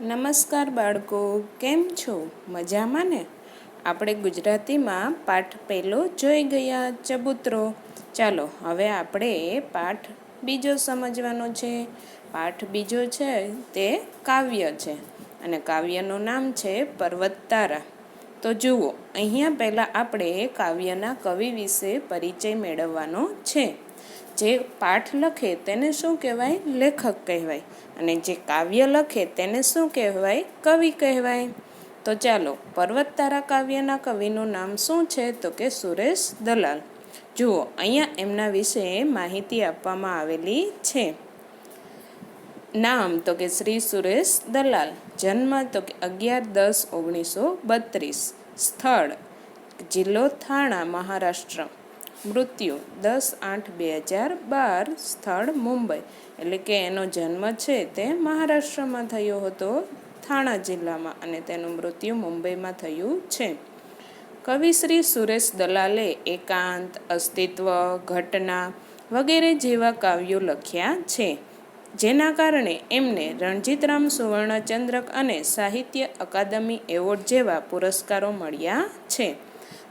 નમસ્કાર બાળકો, કેમ છો? મજામાં ને? આપણે ગુજરાતીમાં પાઠ પહેલો જોઈ ગયા ચબૂતરો. ચાલો હવે આપણે પાઠ બીજો સમજવાનો છે. પાઠ બીજો છે તે કાવ્ય છે અને કાવ્યનું નામ છે પર્વત તારા. તો જુઓ, અહીંયા પહેલાં આપણે કાવ્યના કવિ વિશે પરિચય મેળવવાનો છે. જે પાઠ લખે તેને શું કહેવાય? લેખક કહેવાય. અને જે કાવ્ય લખે તેને શું કહેવાય? કવિ કહેવાય. તો ચાલો, પર્વત તારા કાવ્યના કવિનું નામ શું છે? તો કે સુરેશ દલાલ. જુઓ, અહીંયા એમના વિશે માહિતી આપવામાં આવેલી છે. નામ તો કે શ્રી સુરેશ દલાલ. જન્મ તો કે 11/10/1932. સ્થળ જિલ્લો થાણા, મહારાષ્ટ્ર. મૃત્યુ 10/8/2012. સ્થળ મુંબઈ. એટલે કે એનો જન્મ છે તે મહારાષ્ટ્રમાં થયો હતો, થાણા જિલ્લામાં, અને તેનું મૃત્યુ મુંબઈમાં થયું છે. કવિ શ્રી સુરેશ દલાલે એકાંત, અસ્તિત્વ, ઘટના વગેરે જેવા કાવ્યો લખ્યા છે, જેના કારણે એમને રણજીતરામ સુવર્ણચંદ્રક અને સાહિત્ય અકાદમી એવોર્ડ જેવા પુરસ્કારો મળ્યા છે.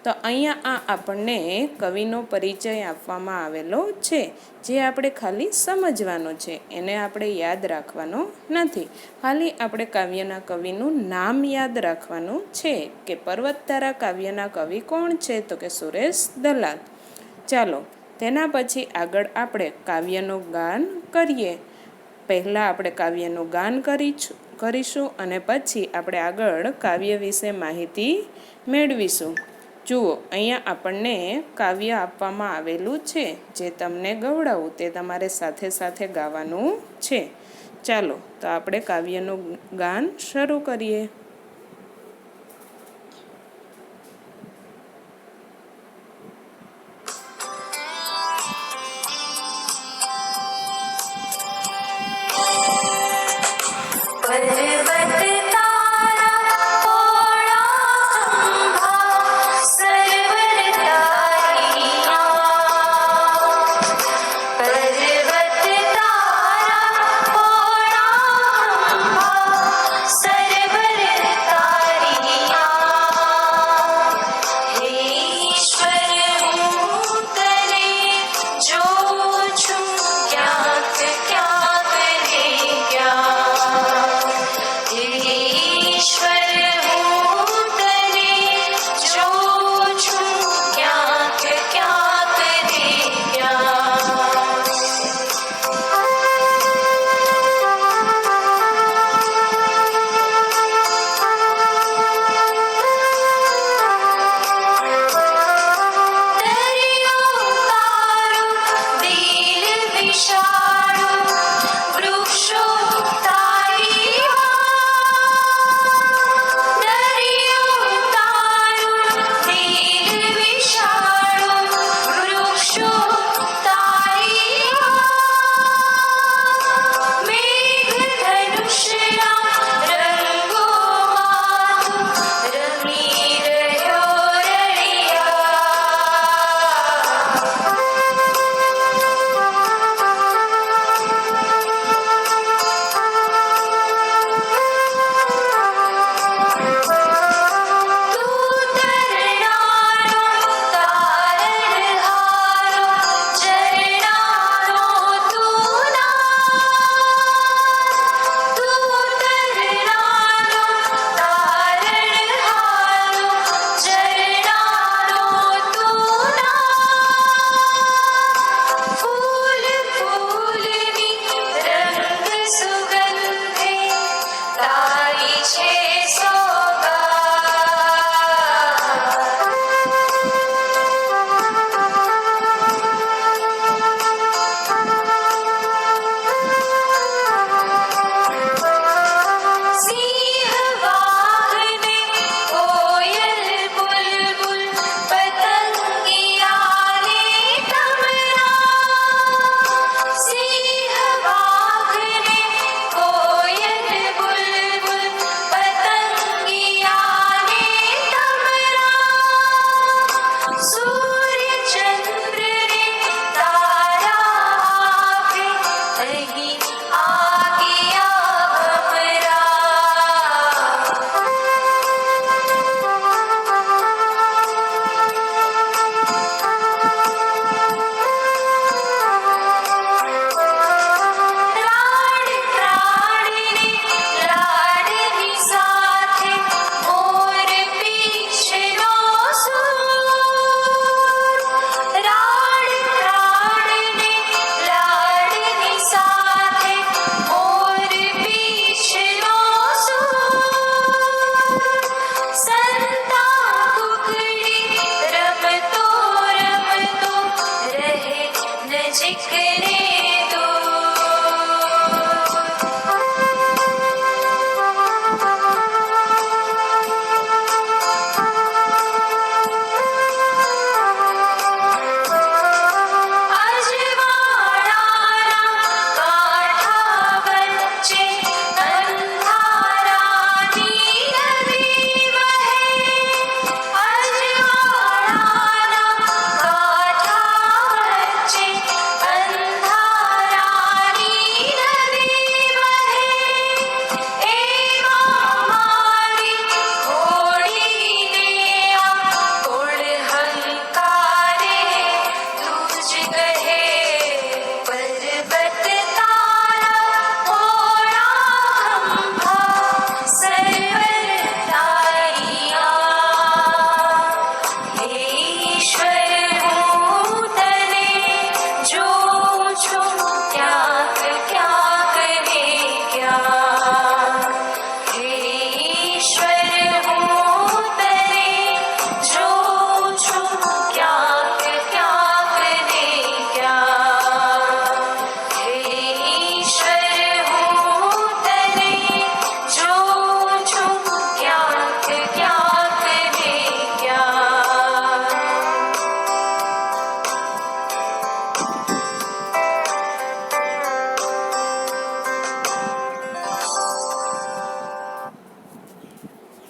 તો અહીંયા આપણને કવિનો પરિચય આપવામાં આવેલો છે, જે આપણે ખાલી સમજવાનો છે, એને આપણે યાદ રાખવાનો નથી. ખાલી આપણે કાવ્યના કવિનું નામ યાદ રાખવાનું છે કે પર્વત તારા કાવ્યના કવિ કોણ છે? તો કે સુરેશ દલાલ. ચાલો, તેના પછી આગળ આપણે કાવ્યનું ગાન કરીએ. પહેલાં આપણે કાવ્યનું ગાન કરીશું અને પછી આપણે આગળ કાવ્ય વિશે માહિતી મેળવીશું. જુઓ, અહીંયા આપણને કાવ્ય આપવામાં આવેલું છે, જે તમને ગવડાવું તે તમારે સાથે સાથે ગાવાનું છે. ચાલો, તો આપણે કાવ્યનું ગાન શરૂ કરીએ.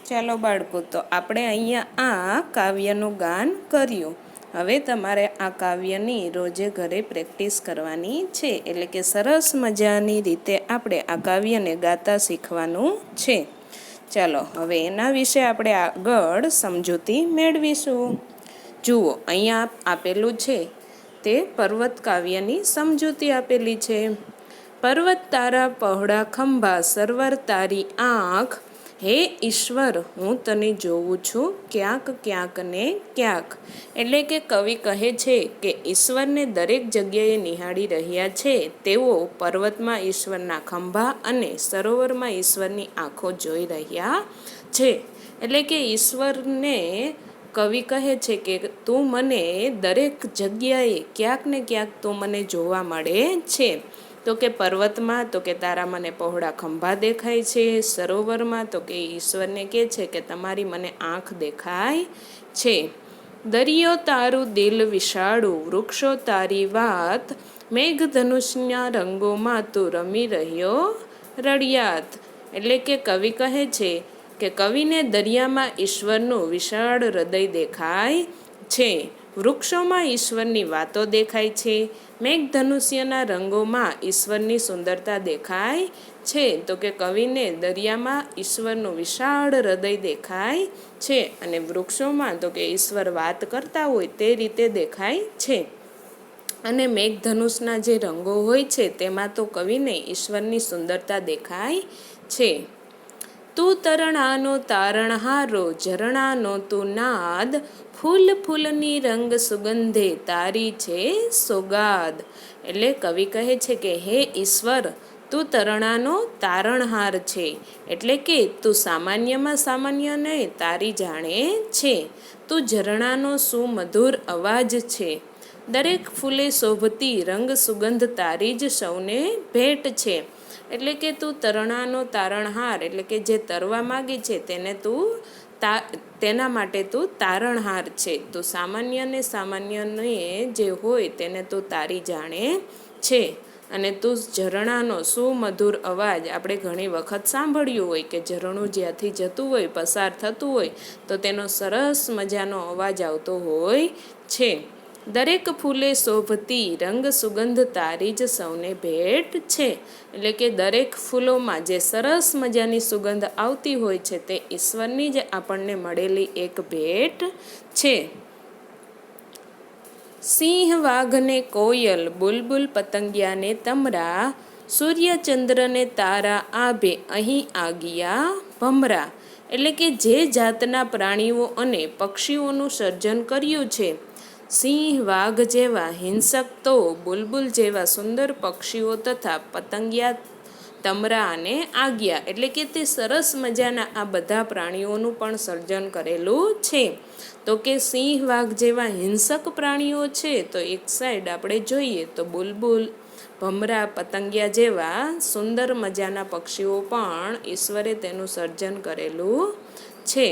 ચાલો બાળકો, તો આપણે અહીંયા આ કાવ્યનું ગાન કર્યું. હવે તમારે આ કાવ્યની રોજે ઘરે પ્રેક્ટિસ કરવાની છે, એટલે કે સરસ મજાની રીતે આપણે આ કાવ્યને ગાતા શીખવાનું છે. ચાલો હવે એના વિશે આપણે આગળ સમજૂતી મેળવીશું. જુઓ, અહીંયા આપેલું છે તે પર્વત કાવ્યની સમજૂતી આપેલી છે. પર્વત તારા પહોળા ખંભા, સરવર તારી આંખ, હે ઈશ્વર હું તને જોઉં છું ક્યાંક ક્યાંક ને ક્યાંક. એટલે કે કવિ કહે છે કે ઈશ્વરને દરેક જગ્યાએ નિહાળી રહ્યા છે તેઓ પર્વતમાં ઈશ્વરના ખંભા અને સરોવરમાં ઈશ્વરની આંખો જોઈ રહ્યા છે. એટલે કે ઈશ્વરને કવિ કહે છે કે તું મને દરેક જગ્યાએ ક્યાંક ને ક્યાંક તું મને જોવા મળે છે. તો કે પર્વતમાં તો કે તારા મને પહોળા ખંભા દેખાય છે, સરોવરમાં તો કે ઈશ્વરને કહે છે કે તમારી મને આંખ દેખાય છે. દરિયો તારું દિલ વિશાળું, વૃક્ષો તારી વાત, મેઘધનુષના રંગોમાં તું રમી રહ્યો રળિયાત. એટલે કે કવિ કહે છે કે કવિને દરિયામાં ઈશ્વરનું વિશાળ હૃદય દેખાય છે, વૃક્ષોમાં ઈશ્વરની વાતો દેખાય છે, મેઘધનુષ્યના રંગોમાં ઈશ્વરની સુંદરતા દેખાય છે. તો કે કવિને દરિયામાં ઈશ્વરનું વિશાળ હૃદય દેખાય છે અને વૃક્ષોમાં તો કે ઈશ્વર વાત કરતા હોય તે રીતે દેખાય છે. અને મેઘધનુષના જે રંગો હોય છે તેમાં તો કવિને ઈશ્વરની સુંદરતા દેખાય છે. તું તરણાનો તારણહારો, ઝરણાનો તું નાદ, ફૂલ ફૂલની રંગ સુગંધે તારી છે સોગાદ. એટલે કવિ કહે છે કે હે ઈશ્વર, તું તરણાનો તારણહાર છે, એટલે કે તું સામાન્યમાં સામાન્યને તારી જાણે છે. તું ઝરણાનો સુમધુર અવાજ છે, દરેક ફૂલે શોભતી રંગ સુગંધ તારી જ સૌને ભેટ છે. એટલે કે તું તરણાનો તારણહાર, એટલે કે જે તરવા માગે છે તેને તું તેના માટે તું તારણહાર છે. તું સામાન્યને સામાન્યને જે હોય તેને તું તારી જાણે છે. અને તું ઝરણાનો સુમધુર અવાજ, આપણે ઘણી વખત સાંભળ્યું હોય કે ઝરણું જ્યાંથી જતું હોય, પસાર થતું હોય તો તેનો સરસ મજાનો અવાજ આવતો હોય છે. દરેક ફૂલે શોભતી રંગ સુગંધ તારી જ સૌને ભેટ છે. એટલે કે દરેક ફૂલોમાં જે સરસ મજાની સુગંધ આવતી હોય છે તે ઈશ્વરની જ આપણને મળેલી એક ભેટ છે. સિંહ વાઘને કોયલ, બુલબુલ પતંગિયાને તમરા, સૂર્યચંદ્રને તારા આભે અહીં આગિયા ભમરા. એટલે કે જે જાતના પ્રાણીઓ અને પક્ષીઓનું સર્જન કર્યું છે, સિંહ વાઘ જેવા હિંસક તો બુલબુલ જેવા સુંદર પક્ષીઓ તથા પતંગિયા, તમરા અને આગિયા, એટલે કે તે સરસ મજાના આ બધા પ્રાણીઓનું પણ સર્જન કરેલું છે. તો કે સિંહ વાઘ જેવા હિંસક પ્રાણીઓ છે તો એક સાઈડ આપણે જોઈએ તો બુલબુલ, ભમરા, પતંગિયા જેવા સુંદર મજાના પક્ષીઓ પણ ઈશ્વરે તેનું સર્જન કરેલું છે.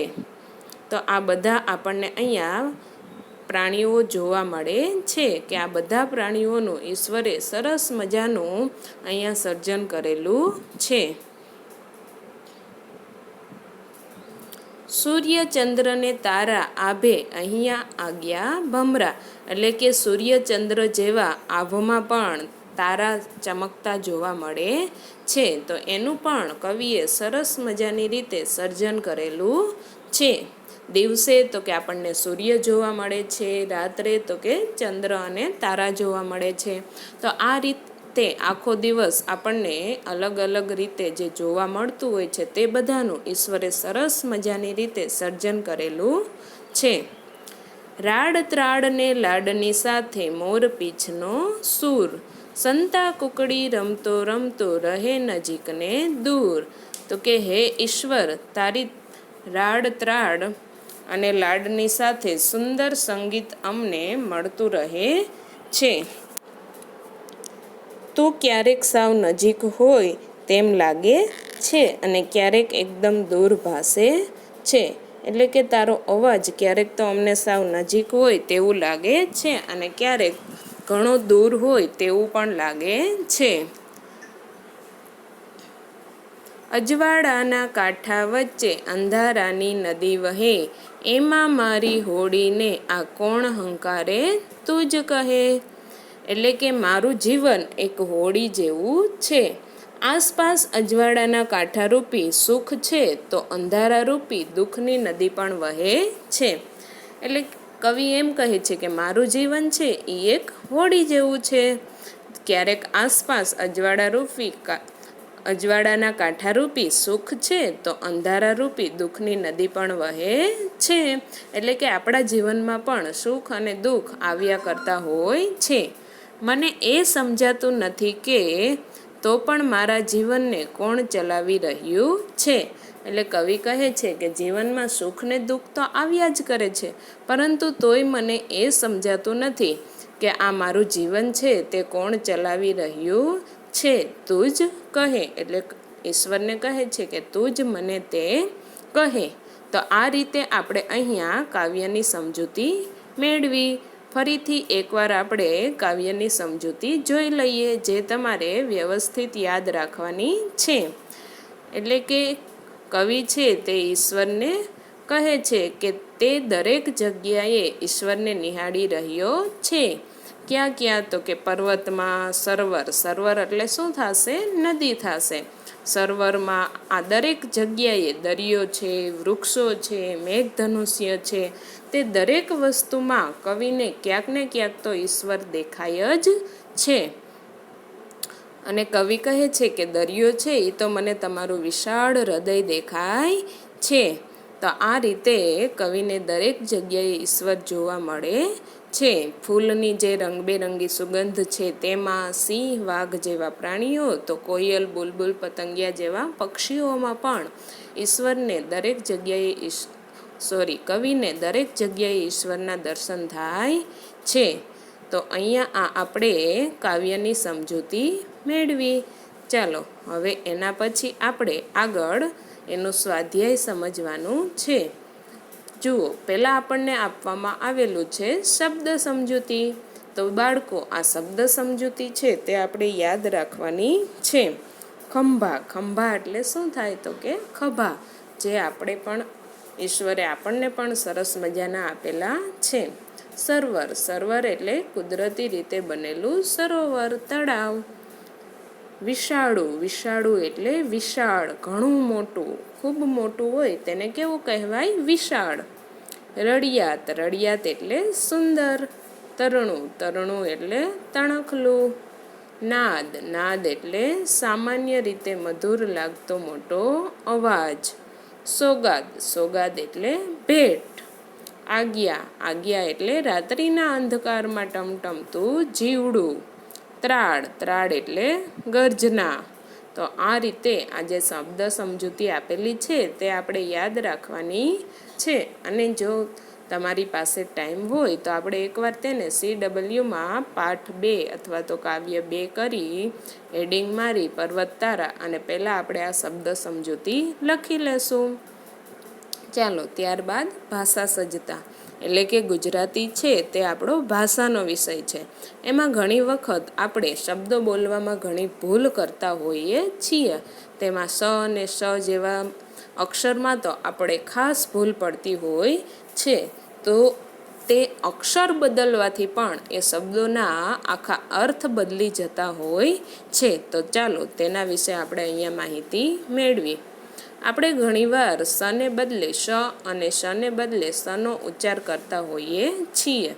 તો આ બધા આપણને અહીંયા પ્રાણીઓ જોવા મળે છે કે આ બધા પ્રાણીઓનું ઈશ્વરે સરસ મજાનું અહીંયા સર્જન કરેલું છે. સૂર્યચંદ્રને તારા આભે અહીંયા આગિયા ભમરા. એટલે કે સૂર્યચંદ્ર જેવા આભમાં પણ તારા ચમકતા જોવા મળે છે. તો એનું પણ કવિએ સરસ મજાની રીતે સર્જન કરેલું છે. દિવસે તો કે આપણને સૂર્ય જોવા મળે છે, રાત્રે તો કે ચંદ્ર અને તારા જોવા મળે છે. તો આ રીતે આખો દિવસ આપણને અલગ અલગ રીતે જે જોવા મળતું હોય છે તે બધાનું ઈશ્વરે સરસ મજાની રીતે સર્જન કરેલું છે. રાડ ત્રાડને લાડની સાથે મોર પીછનો સૂર, સંતા કુકડી રમતો રમતો રહે નજીક ને દૂર. તો કે હે ઈશ્વર, તારી રાડ ત્રાડ અને લાડની સાથે સુંદર સંગીત અમને મળતું રહે છે. તું ક્યારેક સાવ નજીક હોય તેમ લાગે છે અને ક્યારેક એકદમ દૂર ભાસે છે. એટલે કે તારો અવાજ ક્યારેક તો અમને સાવ નજીક હોય તેવું લાગે છે અને ક્યારેક ઘણો દૂર હોય તેવું પણ લાગે છે. અજવાળાના કાંઠા વચ્ચે અંધારાની નદી વહે, એમાં મારી હોડીને આ કોણ હંકારે તું જ કહે. એટલે કે મારું જીવન એક હોડી જેવું છે. આસપાસ અજવાળાના કાંઠારૂપી સુખ છે તો અંધારારૂપી દુઃખની નદી પણ વહે છે. એટલે કવિ એમ કહે છે કે મારું જીવન છે એ એક હોડી જેવું છે. ક્યારેક આસપાસ અજવાળાના કાંઠારૂપી સુખ છે તો અંધારારૂપી દુઃખની નદી પણ વહે છે. એટલે કે આપણા જીવનમાં પણ સુખ અને દુઃખ આવ્યા કરતા હોય છે. મને એ સમજાતું નથી કે તો પણ મારા જીવનને કોણ ચલાવી રહ્યું છે. એટલે કવિ કહે છે કે જીવનમાં સુખ ને દુઃખ તો આવ્યા જ કરે છે, પરંતુ તોય મને એ સમજાતું નથી કે આ મારું જીવન છે તે કોણ ચલાવી રહ્યું છે. તું જ કહે. એટલે ઈશ્વરને કહે છે કે તું જ મને તે કહે. તો આ રીતે આપણે અહીંયા કાવ્યની સમજૂતી મેળવી. ફરીથી એકવાર આપણે કાવ્યની સમજૂતી જોઈ લઈએ, જે તમારે વ્યવસ્થિત યાદ રાખવાની છે. એટલે કે કવિ છે તે ઈશ્વરને કહે છે કે તે દરેક જગ્યાએ ઈશ્વરને નિહાળી રહ્યો છે. ક્યાં ક્યાં? તો કે પર્વતમાં સરોવર એટલે શું થશે? નદી થશે. સરોવરમાં આ દરેક જગ્યાએ દરિયો છે, વૃક્ષો છે, મેઘધનુષ્ય છે, તે દરેક વસ્તુમાં કવિને ક્યાંક ને ક્યાંક તો ઈશ્વર દેખાય જ છે. અને કવિ કહે છે કે દરિયો છે એ તો મને તમારું વિશાળ હૃદય દેખાય છે. તો આ રીતે કવિને દરેક જગ્યાએ ઈશ્વર જોવા મળે છે. ફૂલની જે રંગબેરંગી સુગંધ છે તેમાં, સિંહ વાઘ જેવા પ્રાણીઓ, તો કોયલ બુલબુલ પતંગિયા જેવા પક્ષીઓમાં પણ ઈશ્વરને દરેક જગ્યાએ કવિને દરેક જગ્યાએ ઈશ્વરના દર્શન થાય છે. તો અહીંયા આપણે કાવ્યની સમજૂતી મેળવી. ચાલો હવે એના પછી આપણે આગળ એનું સ્વાધ્યાય સમજવાનું છે. જુઓ, પહેલાં આપણને આપવામાં આવેલું છે શબ્દ સમજૂતી. તો બાળકો, આ શબ્દ સમજૂતી છે તે આપણે યાદ રાખવાની છે. ખંભા એટલે શું થાય? તો કે ખભા, જે આપણે પણ ઈશ્વરે આપણને પણ સરસ મજાના આપેલા છે. સરોવર એટલે કુદરતી રીતે બનેલું સરોવર, તળાવ. વિષાળુ એટલે વિશાળ, ઘણું મોટું, ખૂબ મોટું હોય તેને કેવું કહેવાય? વિશાળ. રળિયાત એટલે સુંદર. તરણું એટલે તણખલું. નાદ એટલે સામાન્ય રીતે મધુર લાગતો મોટો અવાજ. સોગાદ એટલે ભેટ. આજ્ઞા એટલે રાત્રિના અંધકારમાં ટમટમતું જીવડું. ત્રાડ એટલે ગર્જના. તો આ રીતે આ જે શબ્દ સમજૂતી આપેલી છે તે આપણે યાદ રાખવાની છે. અને જો તમારી પાસે ટાઈમ હોય તો આપણે એકવાર તેને CWમાં પાઠ 2 અથવા તો કાવ્ય 2 કરી હેડિંગ મારી પર્વત તારા અને પહેલાં આપણે આ શબ્દ સમજૂતી લખી લેશું. ચાલો, ત્યારબાદ ભાષા સજ્જતા એટલે કે ગુજરાતી છે તે આપણો ભાષાનો વિષય છે. એમાં ઘણી વખત આપણે શબ્દો બોલવામાં ઘણી ભૂલ કરતા હોઈએ છીએ. તેમાં સ અને શ જેવા અક્ષરમાં તો આપણે ખાસ ભૂલ પડતી હોય છે. તો તે અક્ષર બદલવાથી પણ એ શબ્દોના આખા અર્થ બદલી જતા હોય છે. તો ચાલો તેના વિશે આપણે અહીંયા માહિતી મેળવી. આપણે ઘણીવાર સને બદલે શ અને શને બદલે સનો ઉચ્ચાર કરતા હોઈએ છીએ.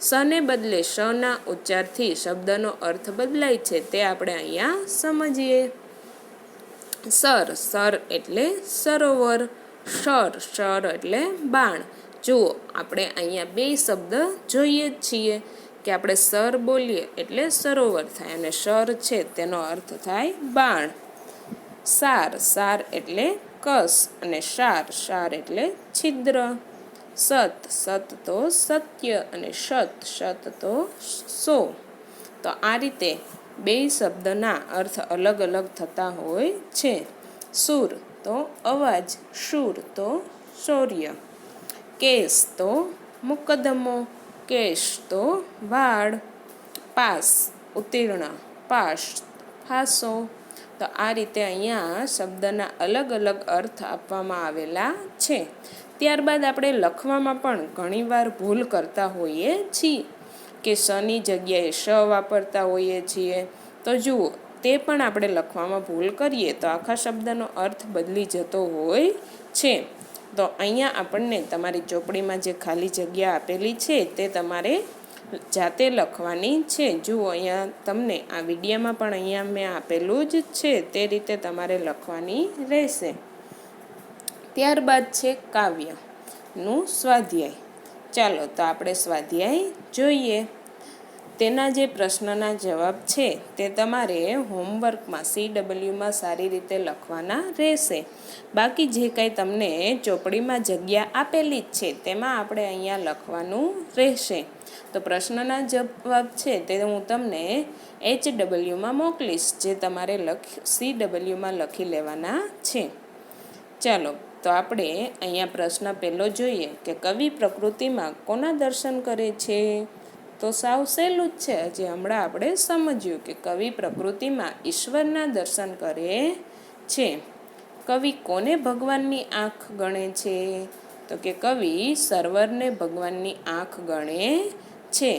સને બદલે શના ઉચ્ચારથી શબ્દનો અર્થ બદલાય છે તે આપણે અહીંયા સમજીએ. સર એટલે સરોવર. શર એટલે બાણ. જુઓ, આપણે અહીંયા 2 શબ્દ જોઈએ જ છીએ કે આપણે સર બોલીએ એટલે સરોવર થાય અને શર છે તેનો અર્થ થાય બાણ. સાર એટલે કસ અને શાર એટલે છિદ્ર. સત તો સત્ય અને શત તો 100. તો આ રીતે 2 શબ્દના અર્થ અલગ અલગ થતા હોય છે. સુર તો અવાજ, શૂર તો શૌર્ય. કેસ તો મુકદ્દમો, કેશ તો વાળ. પાસ ઉત્તીર્ણ, પાસ ફાંસો. તો આ રીતે અહીંયા શબ્દના અલગ અલગ અર્થ આપવામાં આવેલા છે. ત્યારબાદ આપણે લખવામાં પણ ઘણીવાર ભૂલ કરતા હોઈએ છીએ કે સની જગ્યાએ શ વાપરતા હોઈએ છીએ. તો જુઓ, તે પણ આપણે લખવામાં ભૂલ કરીએ તો આખા શબ્દનો અર્થ બદલી જતો હોય છે. તો અહીંયા આપણને તમારી ચોપડીમાં જે ખાલી જગ્યા આપેલી છે તે તમારે જાતે લખવાની છે. જુઓ, અહીંયા તમને આ વિડીયોમાં પણ અહીંયા મેં આપેલું જ છે તે રીતે તમારે લખવાની રહેશે. ત્યારબાદ છે કાવ્યનું સ્વાધ્યાય. ચાલો તો આપણે સ્વાધ્યાય જોઈએ. તેના જે પ્રશ્નના જવાબ છે તે તમારે હોમવર્કમાં CWમાં સારી રીતે લખવાના રહેશે. બાકી જે કંઈ તમને ચોપડીમાં જગ્યા આપેલી જ છે તેમાં આપણે અહીંયા લખવાનું રહેશે. તો પ્રશ્નના જવાબ છે તે હું તમને HWમાં મોકલીશ, જે તમારે CWમાં લખી લેવાના છે. ચાલો તો આપણે અહીંયા પ્રશ્ન પહેલો જોઈએ કે કવિ પ્રકૃતિમાં કોના દર્શન કરે છે. તો સાવ સહેલું જ છે. હજી હમણાં આપણે સમજ્યું કે કવિ પ્રકૃતિમાં ઈશ્વરના દર્શન કરે છે. કવિ કોને ભગવાનની આંખ ગણે છે. તો કે કવિ સર્વરને ભગવાનની આંખ ગણે છે.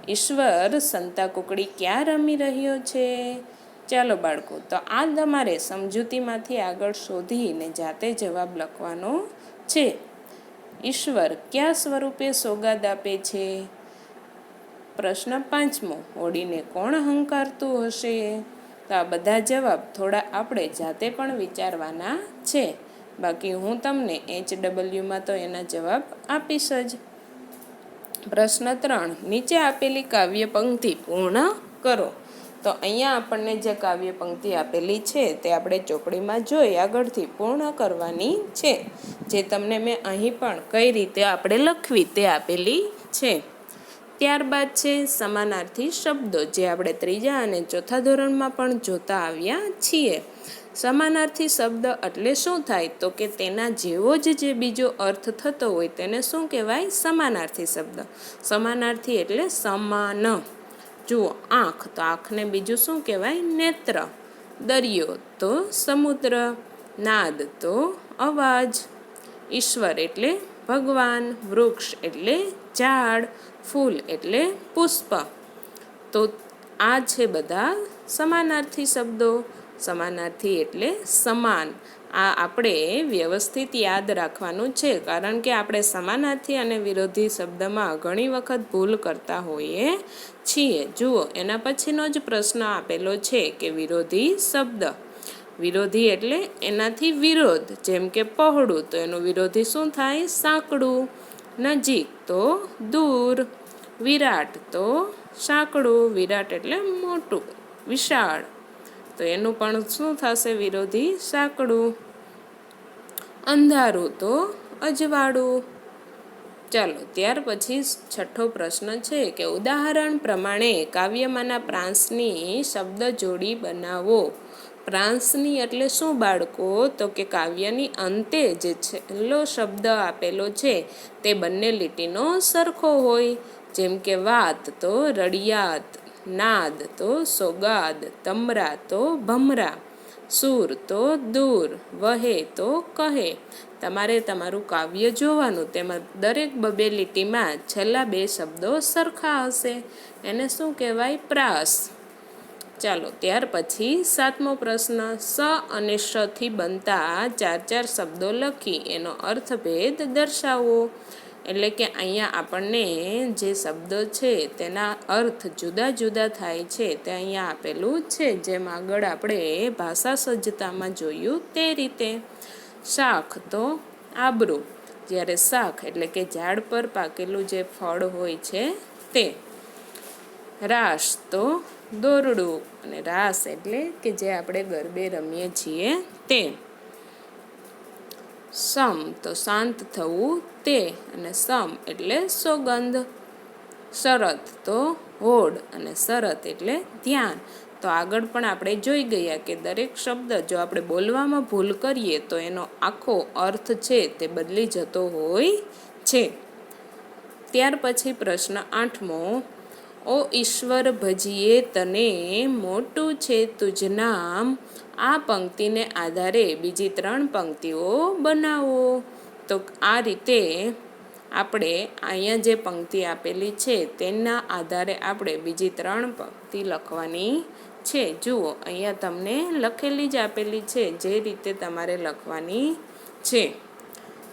ઈશ્વર સંતા કુકડી ક્યાં રમી રહ્યો છે. ચાલો બાળકો, તો આ તમારે સમજૂતીમાંથી આગળ શોધીને જાતે જવાબ લખવાનો છે. ઈશ્વર કયા સ્વરૂપે સોગાદ આપે છે. પ્રશ્ન 5મો, હોડીને કોણ હંકારતું હશે. તો આ બધા જવાબ થોડા આપણે જાતે પણ વિચારવાના છે. બાકી હું તમને HWમાં તો એના જવાબ આપીશ જ. પ્રશ્ન 3, નીચે આપેલી કાવ્ય પંક્તિ પૂર્ણ કરો. તો અહીંયા આપણને જે કાવ્ય પંક્તિ આપેલી છે તે આપણે ચોપડીમાં જોઈ આગળથી પૂર્ણ કરવાની છે. જે તમને મેં અહીં પણ કઈ રીતે આપણે લખવી તે આપેલી છે. ત્યારબાદ છે સમાનાર્થી શબ્દો, જે આપણે 3જા અને 4થા ધોરણમાં પણ જોતા આવ્યા છીએ. સમાનાર્થી શબ્દ એટલે શું થાય. તો કે તેના જેવો જ જે બીજો અર્થ થતો હોય તેને શું કહેવાય. સમાનાર્થી શબ્દ. સમાનાર્થી એટલે સમાન. જુઓ, આંખ, તો આંખને બીજું શું કહેવાય. નેત્ર. દરિયો તો સમુદ્ર. નાદ તો અવાજ. ઈશ્વર એટલે ભગવાન. વૃક્ષ એટલે ઝાડ. ફૂલ એટલે પુષ્પ. તો આ છે બધા સમાનાર્થી શબ્દો. સમાનાર્થી એટલે સમાન. આ આપણે વ્યવસ્થિત યાદ રાખવાનું છે, કારણ કે આપણે સમાનાર્થી અને વિરોધી શબ્દમાં ઘણી વખત ભૂલ કરતા હોઈએ છીએ. જુઓ, એના પછીનો જ પ્રશ્ન આપેલો છે કે વિરોધી શબ્દ. વિરોધી એટલે એનાથી વિરોધ. જેમ કે પહોળું, તો એનું વિરોધી શું થાય. સાંકડું. નજીક તો દૂર. વિરાટ તો સાંકડું. વિરાટ એટલે મોટું, વિશાળ. તો એનું પણ શું થશે. વિરોધી સાંકડું. અંધારું તો અજવાળું. ચાલો ત્યાર પછી 6થો પ્રશ્ન છે કે ઉદાહરણ પ્રમાણે કાવ્યમાંના પ્રાંસની શબ્દ જોડી બનાવો. પ્રાંસની એટલે શું બાળકો. તો કે કાવ્યની અંતે જે છેલ્લો શબ્દ આપેલો છે તે બંને લીટીનો સરખો હોય. જેમ કે વાત તો રડિયાત. નાદ તો સોગાદ. તમરા તો ભમરા. સૂર તો દૂર. વહે તો કહે. તમારે તમારું કાવ્ય જોવાનું, તેમાં દરેક 2 લીટીમાં છેલ્લા 2 શબ્દો સરખા હશે. એને શું કહેવાય. પ્રાસ. ચાલો ત્યાર પછી 7મો પ્રશ્ન, સ અને શ થી બનતા 4 શબ્દો લખી એનો અર્થભેદ દર્શાવો. એટલે કે અહીંયા આપણને જે શબ્દો છે તેના અર્થ જુદા જુદા થાય છે તે અહીંયા આપેલું છે, જેમ આગળ આપણે ભાષા સજ્જતામાં જોયું તે રીતે. શાખ તો આબરૂ. જ્યારે શાખ એટલે કે ઝાડ પર પાકેલું જે ફળ હોય છે તે. રાસ તો દોરડું. અને રાસ એટલે કે જે આપણે ગરબે રમીએ છીએ તે. સમ તો શાંત થવું તે. અને સમ એટલે સોગંધ. શરત તો હોડ. અને શરત એટલે ધ્યાન. તો આગળ પણ આપણે જોઈ ગયા કે દરેક શબ્દ જો આપણે બોલવામાં ભૂલ કરીએ તો એનો આખો અર્થ છે તે બદલી જતો હોય છે. ત્યાર પછી પ્રશ્ન 8મો, ઓ ઈશ્વર ભજીએ તને, મોટું છે તુજ નામ, આ પંક્તિને આધારે બીજી 3 પંક્તિઓ બનાવો. તો આ રીતે આપણે અહીંયા જે પંક્તિ આપેલી છે તેના આધારે આપણે બીજી 3 પંક્તિ લખવાની છે. જુઓ, અહીંયા તમને લખેલી જ આપેલી છે, જે રીતે તમારે લખવાની છે.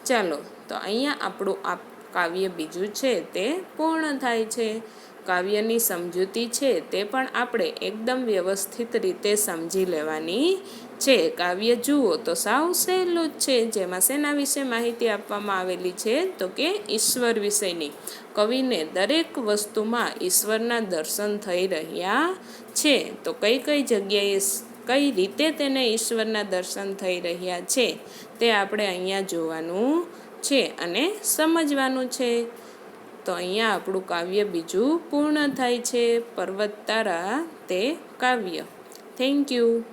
ચાલો, તો અહીંયા આપણું આ કાવ્ય બીજું છે તે પૂર્ણ થાય છે. કાવ્યની સમજૂતી છે તે પણ આપણે એકદમ વ્યવસ્થિત રીતે સમજી લેવાની છે. કાવ્ય જુઓ તો સાવ સહેલું જ છે, જેમાં શેના વિશે માહિતી આપવામાં આવેલી છે તો કે ઈશ્વર વિશેની. કવિને દરેક વસ્તુમાં ઈશ્વરના દર્શન થઈ રહ્યા છે. તો કઈ કઈ જગ્યાએ કઈ રીતે તેને ઈશ્વરના દર્શન થઈ રહ્યા છે તે આપણે અહીંયા જોવાનું છે અને સમજવાનું છે. તો અહીંયા આપણું કાવ્ય બીજું પૂર્ણ થાય છે. પર્વત તારા તે કાવ્ય. Thank you.